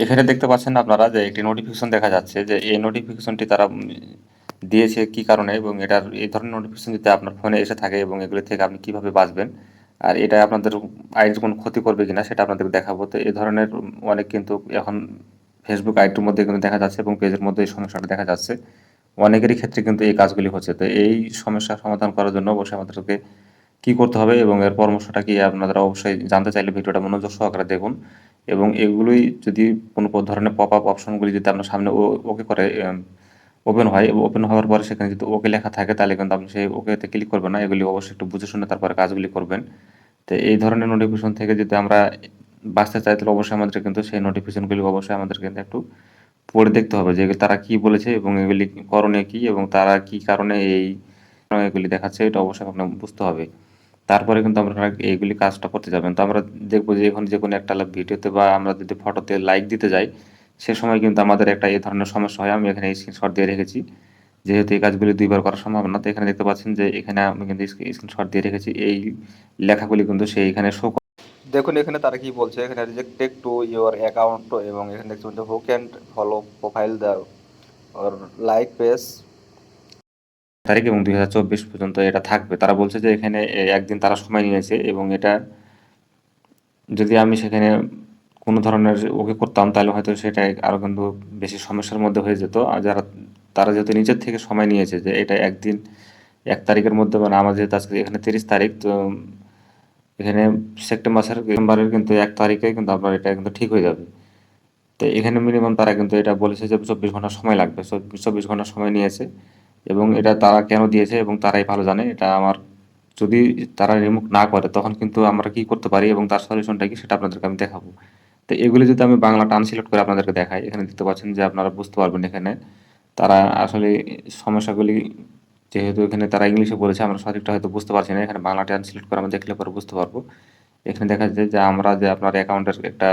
এখানে দেখতে পাচ্ছেন আপনারা যে একটি নোটিফিকেশন দেখা যাচ্ছে যে এই নোটিফিকেশনটি তারা দিয়েছে কি কারণে এবং এটার এই ধরনের নোটিফিকেশন যদি আপনার ফোনে এসে থাকে এবং এগুলি থেকে আপনি কিভাবে বাঁচবেন আর এটা আপনাদের আইডির কোনো ক্ষতি করবে কিনা সেটা আপনাদেরকে দেখাবো। তো এই ধরনের অনেক কিন্তু এখন ফেসবুক আইডির মধ্যে কিন্তু দেখা যাচ্ছে এবং পেজের মধ্যে এই সমস্যাটা দেখা যাচ্ছে। অনেকেরই ক্ষেত্রে কিন্তু এই কাজগুলি হচ্ছে। তো এই সমস্যার সমাধান করার জন্য অবশ্যই আমাদেরকে কি করতে হবে এবং এর পরামর্শটা কি আপনারা অবশ্যই জানতে চাইলে ভিডিওটা মনোযোগ সহকারে দেখুন। এবং এগুলোই যদি কোনো ধরনের পপ আপ অপশনগুলি যদি আপনার সামনে ওকে করে ওপেন হয়, ওপেন হওয়ার পরে সেখানে যদি ওকে লেখা থাকে তাহলে কিন্তু আপনি সেই ওকেতে ক্লিক করবেন না। এগুলি অবশ্যই একটু বুঝে শুনে তারপরে কাজগুলি করবেন। তো এই ধরনের নোটিফিকেশন থেকে যদি আমরা বাঁচতে চাই তাহলে অবশ্যই আমাদের কিন্তু সেই নোটিফিকেশনগুলি অবশ্যই আমাদের কিন্তু একটু পড়ে দেখতে হবে যে তারা কি বলেছে এবং এগুলি করণীয় কি এবং তারা কি কারণে এগুলি দেখাচ্ছে এটা অবশ্যই আপনার বুঝতে হবে। তারপরে কিন্তু আপনারা এইগুলি কাজটা করতে যাবেন। তো আমরা দেখব যে এখন যেকোনো একটা ভিডিওতে বা আমরা যদি ফটোতে লাইক দিতে যাই, সে সময় কিন্তু আমাদের একটা এই ধরনের সমস্যা হয়। আমি এখানে স্ক্রিনশট দিয়ে রেখেছি। যেহেতু এই কাজগুলি ২ বার করা সম্ভব না। তো এখানে দেখতে পাচ্ছেন যে এখানে আমি কিন্তু স্ক্রিনশট দিয়ে রেখেছি। এই লেখাগুলি কিন্তু সে এখানে দেখুন এখানে তারা কি বলছে, এখানে রিজেক্টেড টু ইওর অ্যাকাউন্ট এবং এখানে দেখতে পাচ্ছেন who can follow profile the or like page তারিখ এবং ২০২৪ পর্যন্ত এটা থাকবে। তারা বলছে যে এখানে একদিন তারা সময় নিয়েছে এবং এটা যদি আমি সেখানে কোনো ধরনের ওকে করতাম তাহলে হয়তো সেটা আরও কিন্তু বেশি সমস্যার মধ্যে হয়ে যেত। আর তারা যেহেতু নিজের থেকে সময় নিয়েছে যে এটা একদিন ১ তারিখের মধ্যে মানে আমার যেহেতু আজকে এখানে ৩০ তারিখ তো এখানে সেপ্টেম্বরের কিন্তু ১ তারিখে কিন্তু আপনার এটা কিন্তু ঠিক হয়ে যাবে। তো এখানে মিনিমাম তারা কিন্তু এটা বলেছে যে ২৪ ঘন্টা সময় লাগবে। ২৪ ঘন্টা সময় নিয়েছে এবং এটা তারা কেন দিয়েছে এবং তারাই ভালো জানে। এটা আমার যদি তারা রিমুভ না করে তখন কিন্তু আমরা কি করতে পারি এবং তার সলিউশনটা কি সেটা আপনাদেরকে আমি দেখাবো। তো এগুলি যদি আমি বাংলা ট্রান্সলেট করে আপনাদেরকে দেখাই, এখানে দেখতে পাচ্ছেন যে আপনারা বুঝতে পারবেন এখানে তারা আসলে সমস্যাগুলি যেহেতু এখানে তারা ইংলিশে বলেছে আমরা সঠিকটা হয়তো বুঝতে পারছি না। এখানে বাংলা ট্রান্সলেট করে আমরা দেখলে পরে বুঝতে পারবো। এখানে দেখা যায় যে আমরা যে আপনার অ্যাকাউন্টের একটা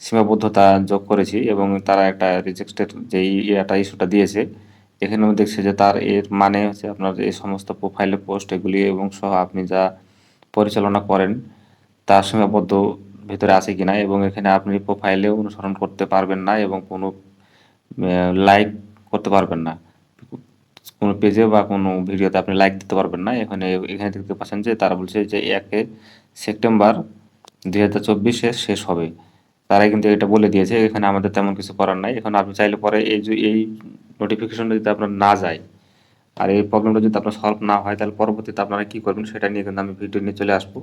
সীমাবদ্ধতা যোগ করেছি এবং তারা একটা রিজেক্টেড যেই ইস্যুটা দিয়েছে, এখানেও দেখছে যে তার এর মানে হচ্ছে আপনার এই সমস্ত প্রোফাইলে পোস্ট এগুলি এবং সহ আপনি যা পরিচালনা করেন তার সীমাবদ্ধ ভেতরে আছে কিনা এবং এখানে আপনি প্রোফাইলেও অনুসরণ করতে পারবেন না এবং কোনো লাইক করতে পারবেন না। কোনো পেজে বা কোনো ভিডিওতে আপনি লাইক দিতে পারবেন না। এখানে দেখতে পাচ্ছেন যে তারা বলছে যে ১ সেপ্টেম্বর ২০২৪ শেষ হবে। তারাই কিন্তু এটা বলে দিয়েছে। এখানে আমাদের তেমন কিছু করার নাই। এখন আপনি চাইলে পরে এই নোটিফিকেশনটা যদি আপনার না যায় আর এই প্রবলেমটা যদি আপনার সলভ না হয় তাহলে পরবর্তীতে আপনারা কি করবেন সেটা নিয়ে কিন্তু আমি ভিডিও নিয়ে চলে আসবো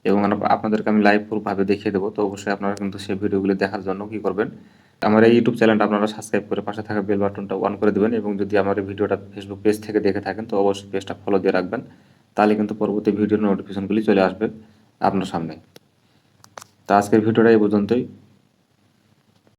এবং আপনাদেরকে আমি লাইভ প্রুফভাবে দেখিয়ে দেবো। তো অবশ্যই আপনারা কিন্তু সেই ভিডিওগুলি দেখার জন্য কি করবেন, আমার এই ইউটিউব চ্যানেলটা আপনারা সাবস্ক্রাইব করে পাশে থাকা বেল বাটনটা অন করে দেবেন এবং যদি আমার এই ভিডিওটা ফেসবুক পেজ থেকে দেখে থাকেন তো অবশ্যই পেজটা ফলো দিয়ে রাখবেন। তাহলে কিন্তু পরবর্তী ভিডিওর নোটিফিকেশনগুলি চলে আসবে আপনার সামনে। তো আজকের ভিডিওটা এই পর্যন্তই।